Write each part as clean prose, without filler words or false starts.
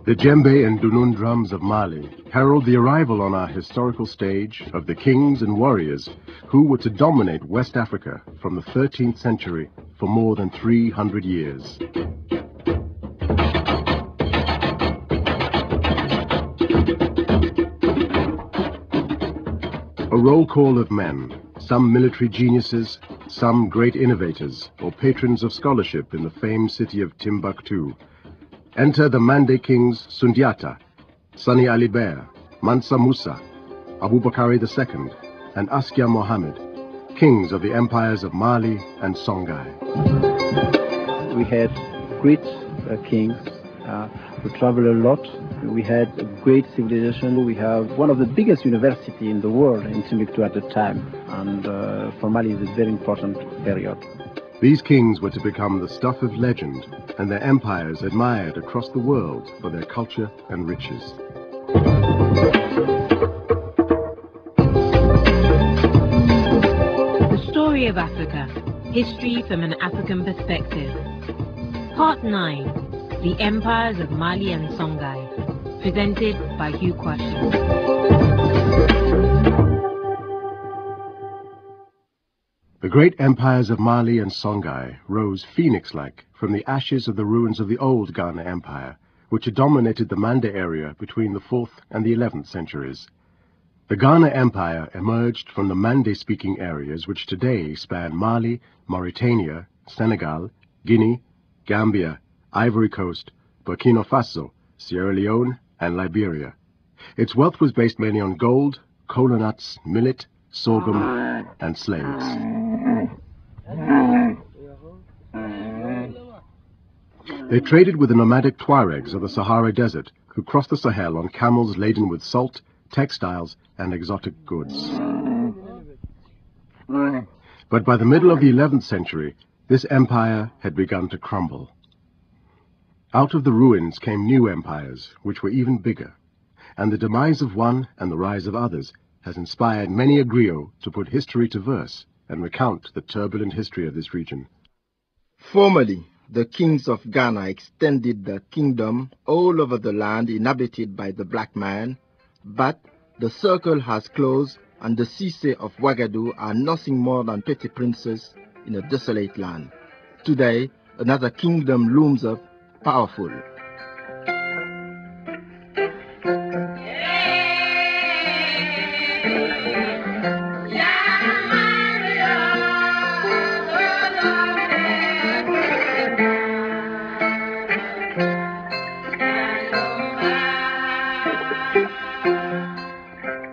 The djembe and dunun drums of Mali herald the arrival on our historical stage of the kings and warriors who were to dominate West Africa from the 13th century for more than 300 years. A roll call of men, some military geniuses, some great innovators or patrons of scholarship in the famed city of Timbuktu. Enter the Mande kings Sundiata, Sani Alibert, Mansa Musa, Abubakari II, and Askia Mohammed, kings of the empires of Mali and Songhay. We had great kings who traveled a lot. We had a great civilization. We have one of the biggest universities in the world in Timbuktu at the time, and for Mali it's a very important period. These kings were to become the stuff of legend, and their empires admired across the world for their culture and riches. The Story of Africa, History from an African Perspective. Part 9, The Empires of Mali and Songhay, presented by Hugh Quashen. The great empires of Mali and Songhay rose phoenix-like from the ashes of the ruins of the old Ghana Empire, which had dominated the Mande area between the 4th and the 11th centuries. The Ghana Empire emerged from the Mande-speaking areas which today span Mali, Mauritania, Senegal, Guinea, Gambia, Ivory Coast, Burkina Faso, Sierra Leone, and Liberia. Its wealth was based mainly on gold, kola nuts, millet, sorghum, and slaves. They traded with the nomadic Tuaregs of the Sahara Desert, who crossed the Sahel on camels laden with salt, textiles, and exotic goods. But by the middle of the 11th century, this empire had begun to crumble. Out of the ruins came new empires, which were even bigger, and the demise of one and the rise of others has inspired many a griot to put history to verse and recount the turbulent history of this region. Formerly, the kings of Ghana extended their kingdom all over the land inhabited by the black man, but the circle has closed and the Cisse of Ouagadougou are nothing more than petty princes in a desolate land. Today, another kingdom looms up, powerful.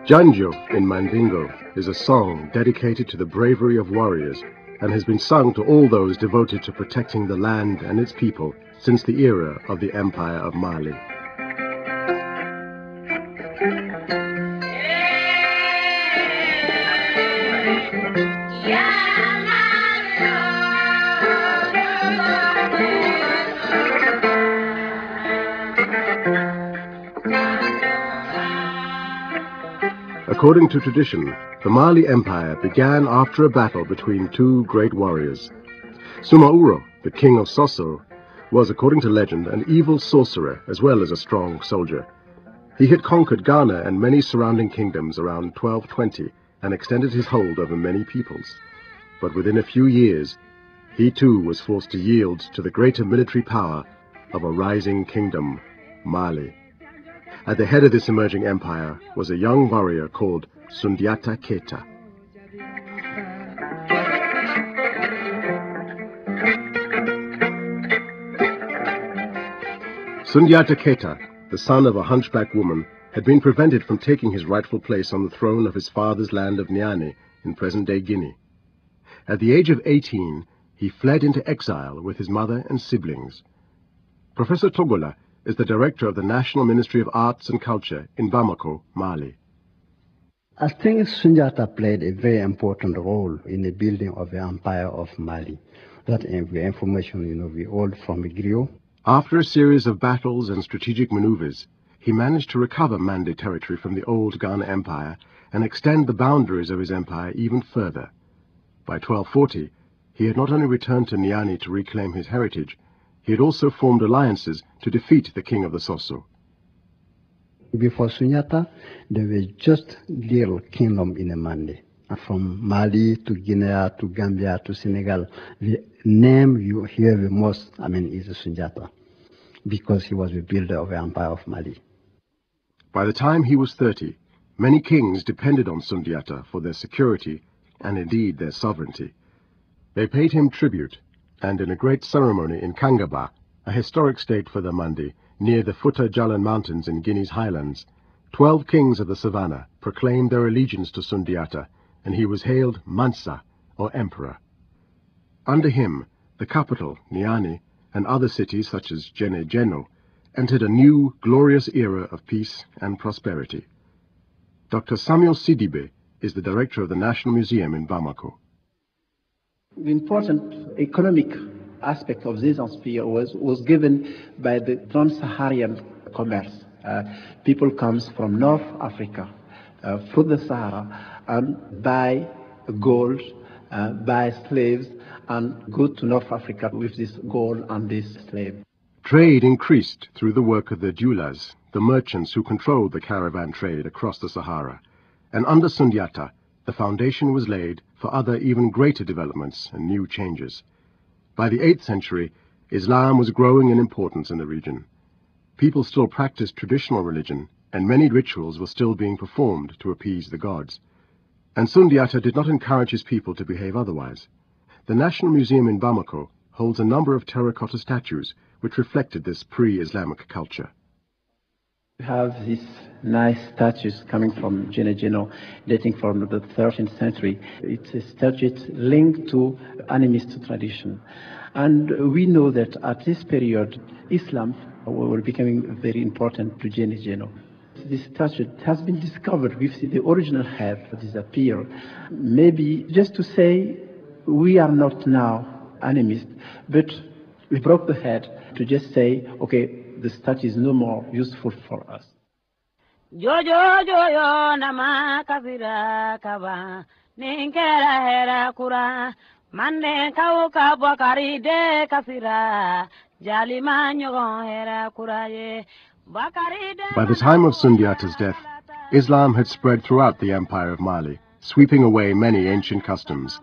Janjo in Mandingo is a song dedicated to the bravery of warriors and has been sung to all those devoted to protecting the land and its people since the era of the Empire of Mali. According to tradition, the Mali Empire began after a battle between two great warriors. Sumauro, the king of Sosso, was, according to legend, an evil sorcerer as well as a strong soldier. He had conquered Ghana and many surrounding kingdoms around 1220 and extended his hold over many peoples. But within a few years, he too was forced to yield to the greater military power of a rising kingdom, Mali. At the head of this emerging empire was a young warrior called Sundiata Keita. Sundiata Keita, the son of a hunchback woman, had been prevented from taking his rightful place on the throne of his father's land of Niani in present-day Guinea. At the age of 18, he fled into exile with his mother and siblings. Professor Togola is the director of the National Ministry of Arts and Culture in Bamako, Mali. I think Sundiata played a very important role in the building of the Empire of Mali. That information, we all from the griot. After a series of battles and strategic maneuvers, he managed to recover Mande territory from the old Ghana Empire and extend the boundaries of his empire even further. By 1240, he had not only returned to Niani to reclaim his heritage, he had also formed alliances to defeat the king of the Sosso. Before Sunyata, there were just little kingdom in the Mali. From Mali to Guinea to Gambia to Senegal, the name you hear the most, is Sunjata, because he was the builder of the Empire of Mali. By the time he was 30, many kings depended on Sundiata for their security and indeed their sovereignty. They paid him tribute, and in a great ceremony in Kangaba, a historic state for the Mandi, near the Futa Jalan Mountains in Guinea's highlands, 12 kings of the savannah proclaimed their allegiance to Sundiata, and he was hailed Mansa, or emperor. Under him, the capital, Niani, and other cities such as Jene entered a new, glorious era of peace and prosperity. Dr. Samuel Sidibe is the director of the National Museum in Bamako. The important economic aspect of this empire was given by the trans-Saharan commerce. People come from North Africa through the Sahara and buy gold, buy slaves, and go to North Africa with this gold and this slave. Trade increased through the work of the Julas, the merchants who controlled the caravan trade across the Sahara, and under Sundiata, the foundation was laid for other even greater developments and new changes. By the 8th century, Islam was growing in importance in the region. People still practiced traditional religion, and many rituals were still being performed to appease the gods. And Sundiata did not encourage his people to behave otherwise. The National Museum in Bamako holds a number of terracotta statues which reflected this pre-Islamic culture. We have these nice statues coming from Jene, dating from the 13th century. It's a statue linked to animist tradition. And we know that at this period, Islam was becoming very important to Jene. This statue has been discovered. We've seen the original head disappear. Maybe just to say, we are not now animist, but we broke the head to just say, okay, the statue is no more useful for us. Jojo nama kafira kaba ninkera hera kura mande kau kabakari de kafira jalima nyogo hera kura ye. By the time of Sundiata's death, Islam had spread throughout the Empire of Mali, sweeping away many ancient customs.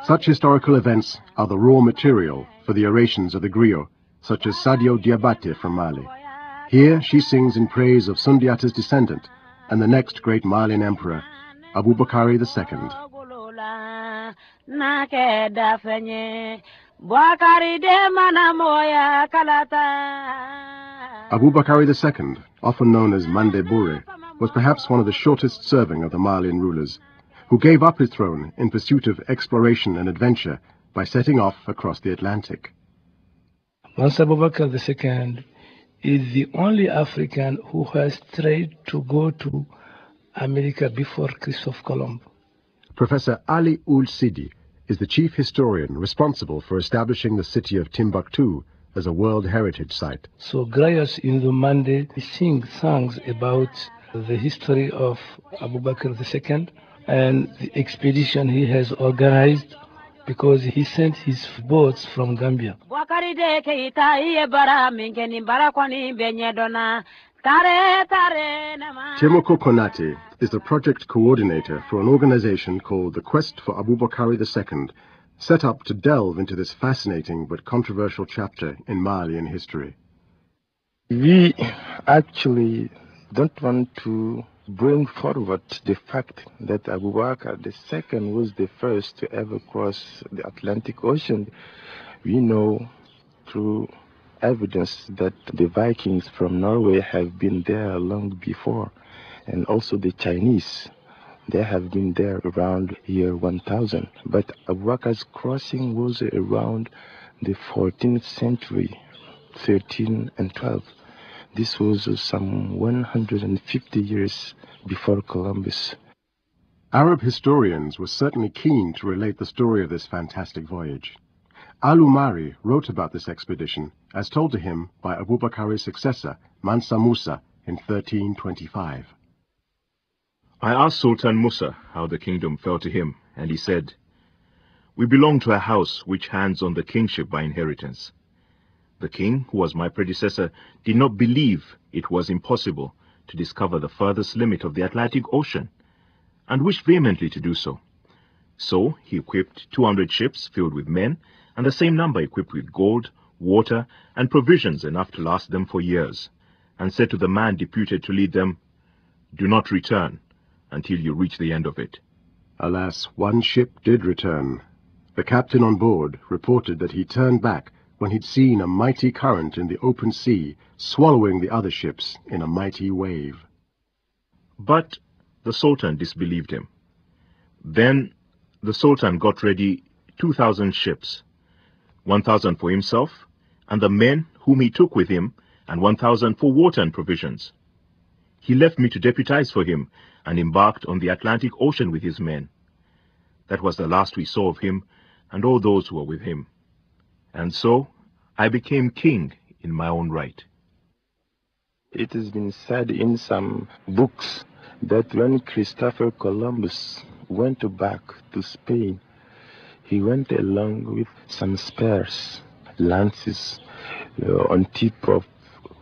Such historical events are the raw material for the orations of the griot, such as Sadio Diabate from Mali. Here she sings in praise of Sundiata's descendant and the next great Malian emperor, Abubakari II. Abubakari II, often known as Mande Bure, was perhaps one of the shortest serving of the Malian rulers, who gave up his throne in pursuit of exploration and adventure by setting off across the Atlantic. Mansa Abubakar II is the only African who has tried to go to America before Christopher Columbus. Professor Ali Ould Sidi is the chief historian responsible for establishing the city of Timbuktu as a World Heritage Site. So griots in the Mande sing songs about the history of Abubakar II and the expedition he has organized, because he sent his boats from Gambia. Temoko Konate is the project coordinator for an organization called the Quest for Abubakari II, set up to delve into this fascinating but controversial chapter in Malian history. We actually don't want to bring forward the fact that Abubakar II was the first to ever cross the Atlantic Ocean. We know through evidence that the Vikings from Norway have been there long before, and also the Chinese. They have been there around year 1000. But Abubakar's crossing was around the 14th century, 13 and 12. This was some 150 years before Columbus. Arab historians were certainly keen to relate the story of this fantastic voyage. Al-Umari wrote about this expedition as told to him by Abubakari's successor, Mansa Musa, in 1325. I asked Sultan Musa how the kingdom fell to him, and he said, "We belong to a house which hands on the kingship by inheritance. The king, who was my predecessor, did not believe it was impossible to discover the furthest limit of the Atlantic Ocean, and wished vehemently to do so. So he equipped 200 ships filled with men, and the same number equipped with gold, water, and provisions enough to last them for years, and said to the man deputed to lead them, "Do not return until you reach the end of it." Alas, one ship did return. The captain on board reported that he turned back when he'd seen a mighty current in the open sea swallowing the other ships in a mighty wave. But the Sultan disbelieved him. Then the Sultan got ready 2,000 ships, 1,000 for himself, and the men whom he took with him, and 1,000 for water and provisions. He left me to deputize for him, and embarked on the Atlantic Ocean with his men. That was the last we saw of him, and all those who were with him. And so I became king in my own right. It has been said in some books that when Christopher Columbus went back to Spain, he went along with some spears, lances, on tip of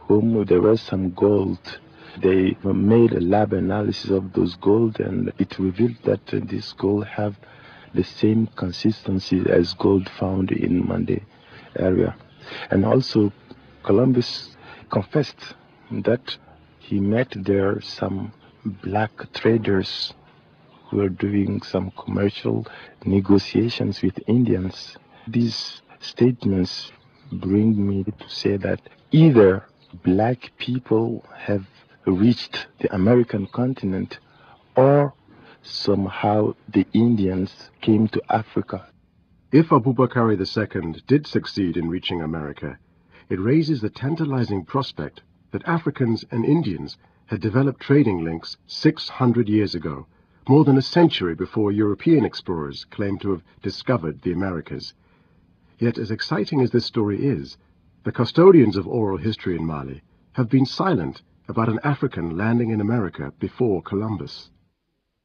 whom there was some gold. They made a lab analysis of those gold, and it revealed that this gold have the same consistency as gold found in Mande area. And also Columbus confessed that he met there some black traders who were doing some commercial negotiations with Indians. These statements bring me to say that either black people have reached the American continent, or somehow the Indians came to Africa. If Abubakar II did succeed in reaching America, it raises the tantalizing prospect that Africans and Indians had developed trading links 600 years ago, more than a century before European explorers claimed to have discovered the Americas. Yet, as exciting as this story is, the custodians of oral history in Mali have been silent about an African landing in America before Columbus.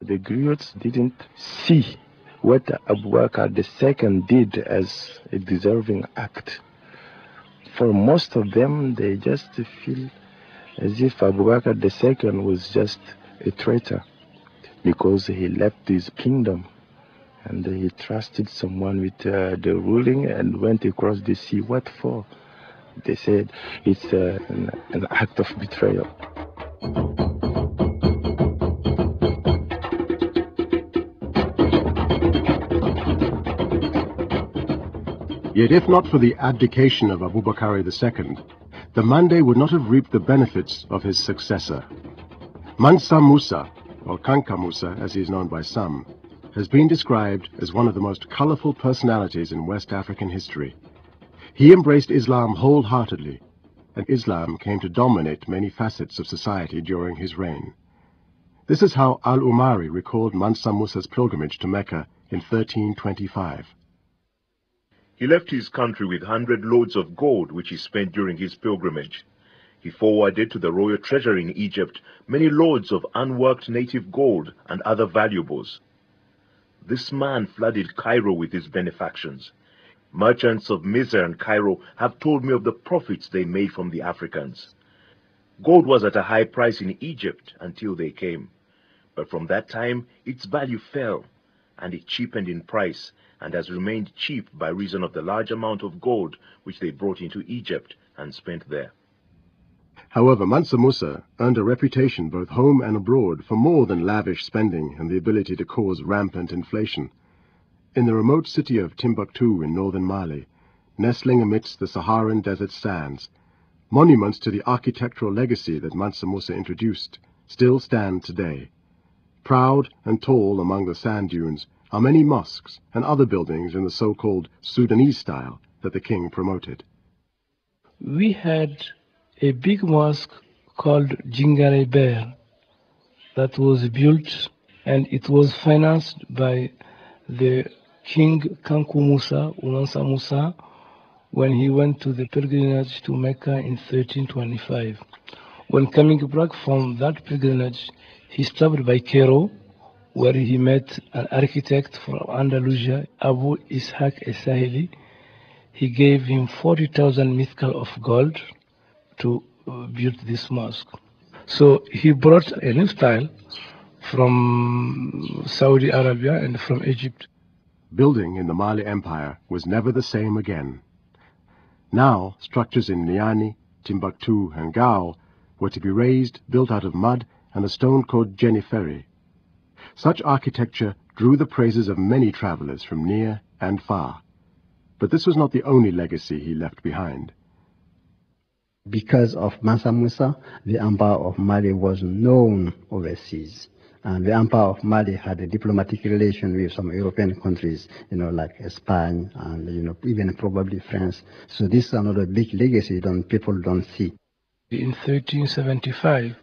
The griots didn't see what Abubakar II did as a deserving act. For most of them, they just feel as if Abubakar II was just a traitor because he left his kingdom and he trusted someone with the ruling and went across the sea. What for? They said it's an act of betrayal. Yet if not for the abdication of Abubakar II, the Mande would not have reaped the benefits of his successor. Mansa Musa, or Kanka Musa as he is known by some, has been described as one of the most colorful personalities in West African history. He embraced Islam wholeheartedly, and Islam came to dominate many facets of society during his reign. This is how Al-Umari recalled Mansa Musa's pilgrimage to Mecca in 1325. He left his country with 100 loads of gold which he spent during his pilgrimage. He forwarded to the royal treasury in Egypt many loads of unworked native gold and other valuables. This man flooded Cairo with his benefactions. Merchants of Misr and Cairo have told me of the profits they made from the Africans. Gold was at a high price in Egypt until they came, but from that time its value fell, and it cheapened in price, and has remained cheap by reason of the large amount of gold which they brought into Egypt and spent there. However, Mansa Musa earned a reputation both home and abroad for more than lavish spending and the ability to cause rampant inflation. In the remote city of Timbuktu in northern Mali, nestling amidst the Saharan desert sands, monuments to the architectural legacy that Mansa Musa introduced still stand today. Proud and tall among the sand dunes are many mosques and other buildings in the so-called Sudanese style that the king promoted. We had a big mosque called Jingare Bear that was built, and it was financed by the King Kanku Musa, Mansa Musa, when he went to the pilgrimage to Mecca in 1325. When coming back from that pilgrimage, he stopped by Cairo, where he met an architect from Andalusia, Abu Ishaq Esahili. He gave him 40,000 mithqal of gold to build this mosque. So he brought a new style from Saudi Arabia and from Egypt. Building in the Mali Empire was never the same again. Now, structures in Niani, Timbuktu, and Gao were to be raised, built out of mud and a stone called jennifery. Such architecture drew the praises of many travelers from near and far. But this was not the only legacy he left behind. Because of Mansa Musa, the Empire of Mali was known overseas. And the Empire of Mali had a diplomatic relation with some European countries, like Spain and, even probably France. So this is another big legacy that people don't see. In 1375,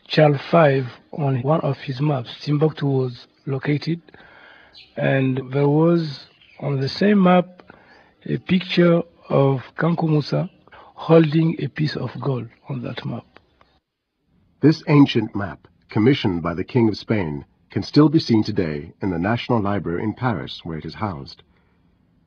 Charles V, on one of his maps, Timbuktu was located, and there was on the same map a picture of Kankou Musa holding a piece of gold on that map. This ancient map, commissioned by the King of Spain, can still be seen today in the National Library in Paris, where it is housed.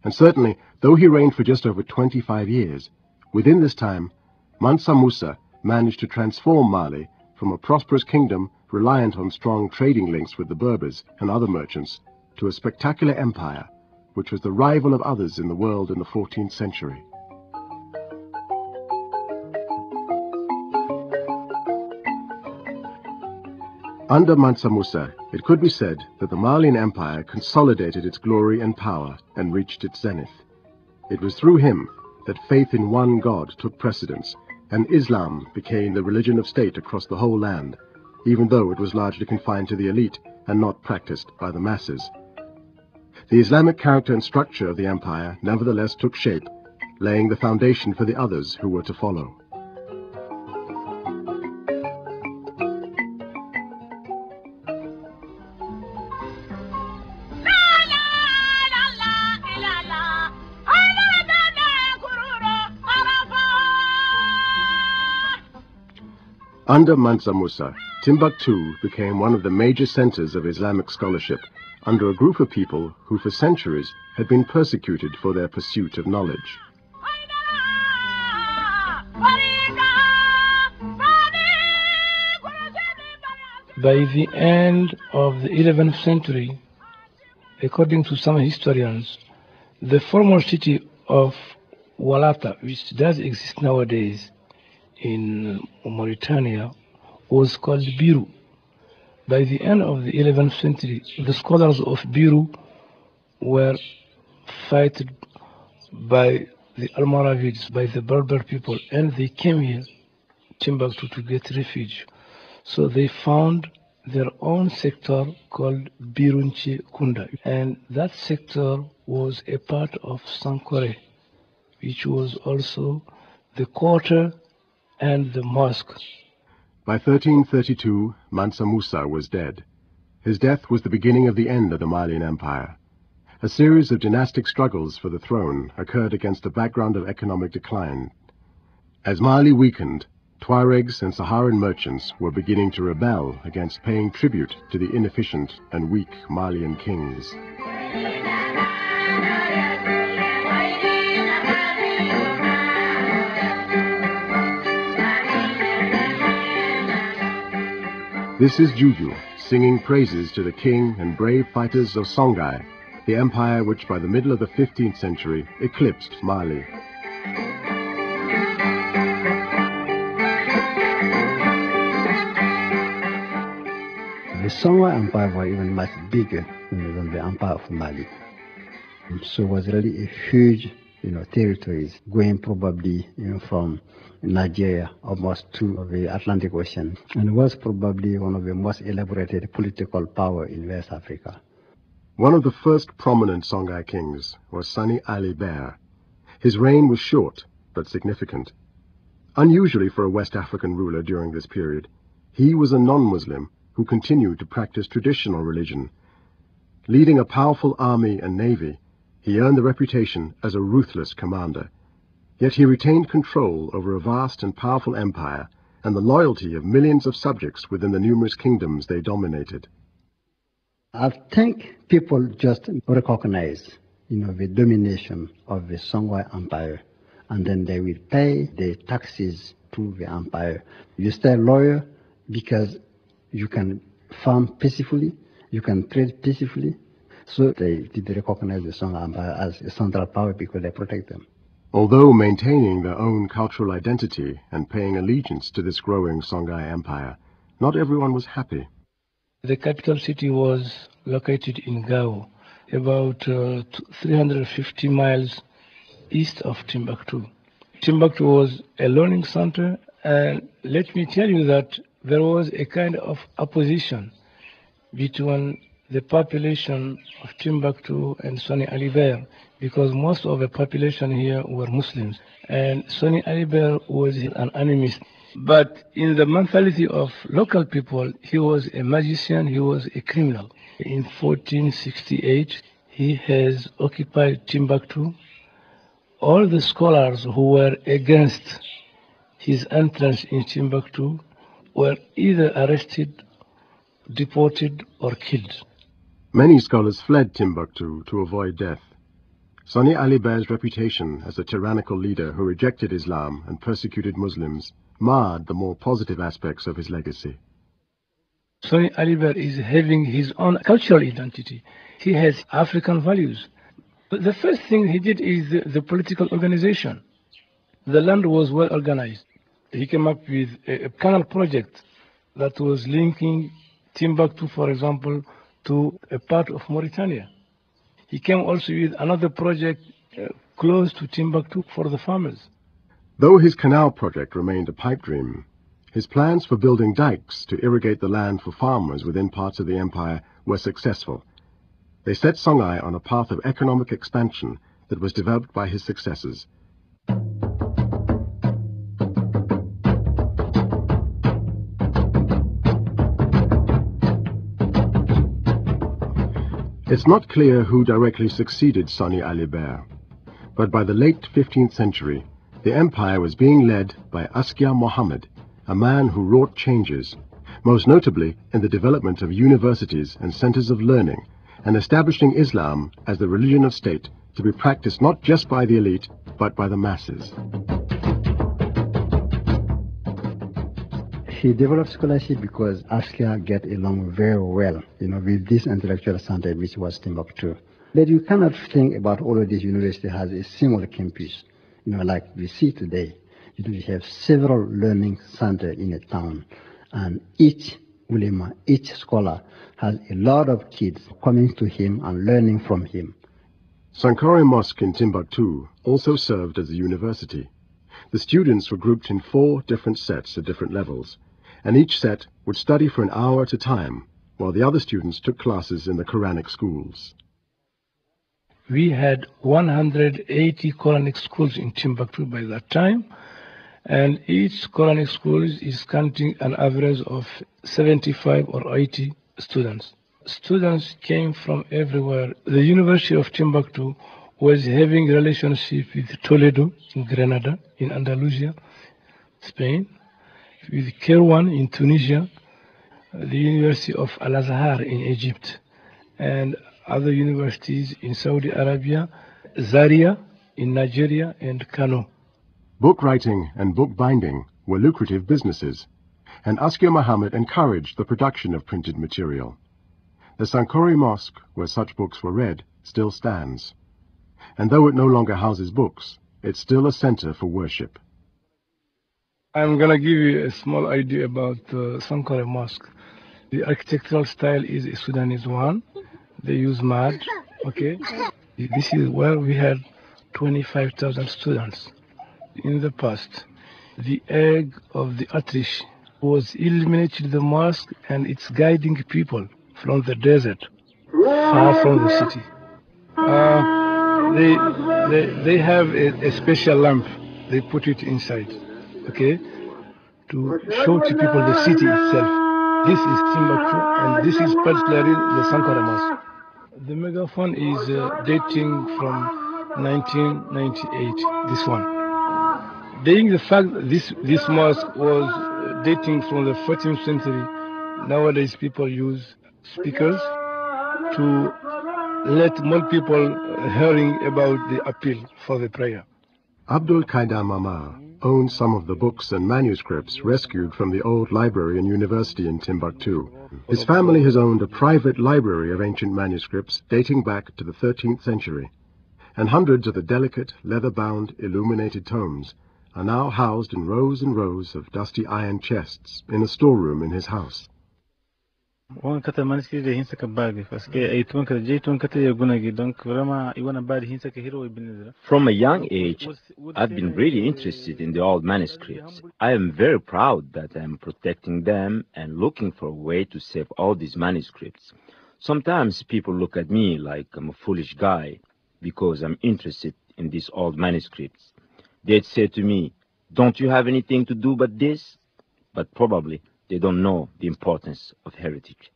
And certainly, though he reigned for just over 25 years, within this time, Mansa Musa managed to transform Mali from a prosperous kingdom reliant on strong trading links with the Berbers and other merchants to a spectacular empire, which was the rival of others in the world in the 14th century. Under Mansa Musa, it could be said that the Malian Empire consolidated its glory and power and reached its zenith. It was through him that faith in one God took precedence, and Islam became the religion of state across the whole land, even though it was largely confined to the elite and not practiced by the masses. The Islamic character and structure of the empire nevertheless took shape, laying the foundation for the others who were to follow. Under Mansa Musa, Timbuktu became one of the major centers of Islamic scholarship under a group of people who for centuries had been persecuted for their pursuit of knowledge. By the end of the 11th century, according to some historians, the former city of Walata, which does exist nowadays in Mauritania, was called Biru. By the end of the 11th century, the scholars of Biru were fighted by the Almoravids, by the Berber people, and they came here, Timbuktu, to get refuge. So they found their own sector called Birunche Kunda, and that sector was a part of Sankore, which was also the quarter and the mosque. By 1332, Mansa Musa was dead. His death was the beginning of the end of the Malian Empire. A series of dynastic struggles for the throne occurred against a background of economic decline. As Mali weakened, Tuaregs and Saharan merchants were beginning to rebel against paying tribute to the inefficient and weak Malian kings. This is Juju, singing praises to the king and brave fighters of Songhay, the empire which by the middle of the 15th century eclipsed Mali. The Songhay Empire was even much bigger than the Empire of Mali. So it was really a huge territories going probably from Nigeria almost to the Atlantic Ocean, and was probably one of the most elaborated political power in West Africa. One of the first prominent Songhay kings was Sani Ali Ber. His reign was short but significant. Unusually for a West African ruler during this period, he was a non-Muslim who continued to practice traditional religion. Leading a powerful army and navy, he earned the reputation as a ruthless commander. Yet he retained control over a vast and powerful empire and the loyalty of millions of subjects within the numerous kingdoms they dominated. I think people just recognize, the domination of the Songhay Empire, and then they will pay the taxes to the empire. You stay loyal, because you can farm peacefully, you can trade peacefully. So they did recognize the Songhay Empire as a central power because they protect them. Although maintaining their own cultural identity and paying allegiance to this growing Songhay Empire, not everyone was happy. The capital city was located in Gao, about 350 miles east of Timbuktu. Timbuktu was a learning center, and let me tell you that there was a kind of opposition between the population of Timbuktu and Songhay Aliber, because most of the population here were Muslims, and Songhay Aliber was an animist. But in the mentality of local people, he was a magician, he was a criminal. In 1468, he has occupied Timbuktu. All the scholars who were against his entrance in Timbuktu were either arrested, deported, or killed. Many scholars fled Timbuktu to avoid death. Songhay Aliber's reputation as a tyrannical leader who rejected Islam and persecuted Muslims marred the more positive aspects of his legacy. Songhay Aliber is having his own cultural identity. He has African values. But the first thing he did is the political organization. The land was well organized. He came up with a canal project that was linking Timbuktu, for example, to a part of Mauritania. He came also with another project close to Timbuktu for the farmers. Though his canal project remained a pipe dream, his plans for building dikes to irrigate the land for farmers within parts of the empire were successful. They set Songhay on a path of economic expansion that was developed by his successors. It's not clear who directly succeeded Songhay Aliber, but by the late 15th century, the empire was being led by Askia Muhammad, a man who wrought changes, most notably in the development of universities and centers of learning, and establishing Islam as the religion of state to be practiced not just by the elite, but by the masses. He developed scholarship because Askia get along very well, with this intellectual center which was Timbuktu. But you cannot think about all of this university has a single campus, like we see today. We have several learning centers in a town, and each ulema, each scholar has a lot of kids coming to him and learning from him. Songhay Mosque in Timbuktu also served as a university. The students were grouped in 4 different sets at different levels, and each set would study for an hour at a time, while the other students took classes in the Quranic schools. We had 180 Quranic schools in Timbuktu by that time, and each Quranic school is counting an average of 75 or 80 students. Students came from everywhere. The University of Timbuktu was having relationship with Toledo in Granada, in Andalusia, Spain, with Kairouan in Tunisia, the University of Al-Azhar in Egypt, and other universities in Saudi Arabia, Zaria in Nigeria, and Kano. Book writing and book binding were lucrative businesses, and Askia Muhammad encouraged the production of printed material. The Songhay Mosque, where such books were read, still stands, and though it no longer houses books, it's still a center for worship. I'm going to give you a small idea about the Songhay Mosque. The architectural style is a Sudanese one. They use mud, okay? This is where we had 25,000 students. In the past, the egg of the Atrish was illuminated the mosque, and it's guiding people from the desert, far from the city. They have a special lamp. They put it inside, okay, to show to people the city itself. This is Timbuktu, and this is particularly the Songhay Mosque. The megaphone is dating from 1998, this one. Being the fact that this mosque was dating from the 14th century, nowadays people use speakers to let more people hearing about the appeal for the prayer. Abdul Qaidar Mamar, owned some of the books and manuscripts rescued from the old library and university in Timbuktu. His family has owned a private library of ancient manuscripts dating back to the 13th century, and hundreds of the delicate, leather-bound, illuminated tomes are now housed in rows and rows of dusty iron chests in a storeroom in his house. From a young age, I've been really interested in the old manuscripts. I am very proud that I am protecting them and looking for a way to save all these manuscripts. Sometimes people look at me like I'm a foolish guy because I'm interested in these old manuscripts. They'd say to me, "Don't you have anything to do but this?" But probably they don't know the importance of heritage.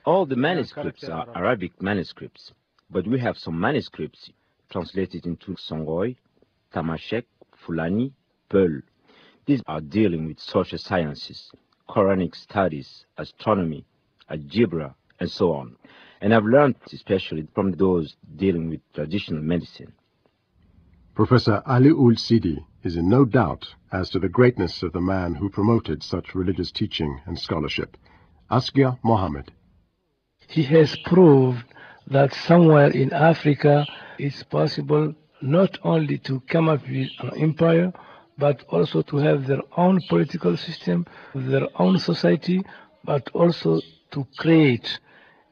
All the manuscripts are Arabic manuscripts, but we have some manuscripts translated into Songhay, Tamashek, Fulani, Peul. These are dealing with social sciences, Quranic studies, astronomy, algebra, and so on. And I've learned especially from those dealing with traditional medicine. Professor Ali Ul Sidi is in no doubt as to the greatness of the man who promoted such religious teaching and scholarship, Askia Mohammed. He has proved that somewhere in Africa it's possible not only to come up with an empire, but also to have their own political system, their own society, but also to create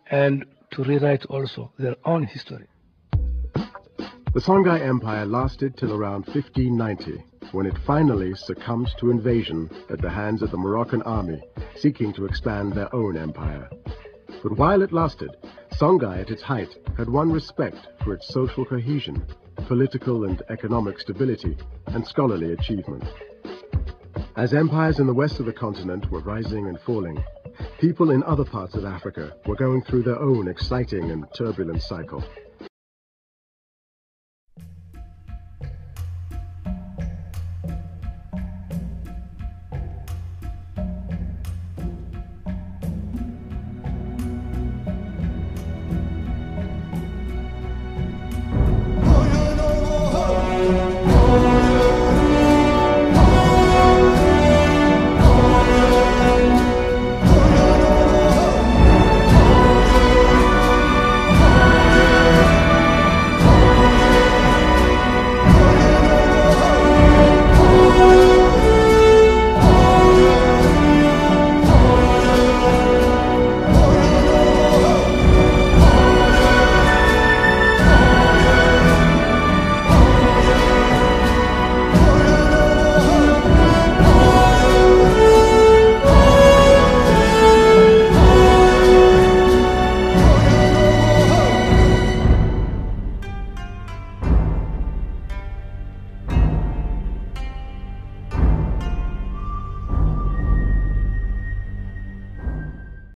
and to rewrite also their own history. The Songhay Empire lasted till around 1590, when it finally succumbed to invasion at the hands of the Moroccan army, seeking to expand their own empire. But while it lasted, Songhay at its height had won respect for its social cohesion, political and economic stability, and scholarly achievement. As empires in the west of the continent were rising and falling, people in other parts of Africa were going through their own exciting and turbulent cycle.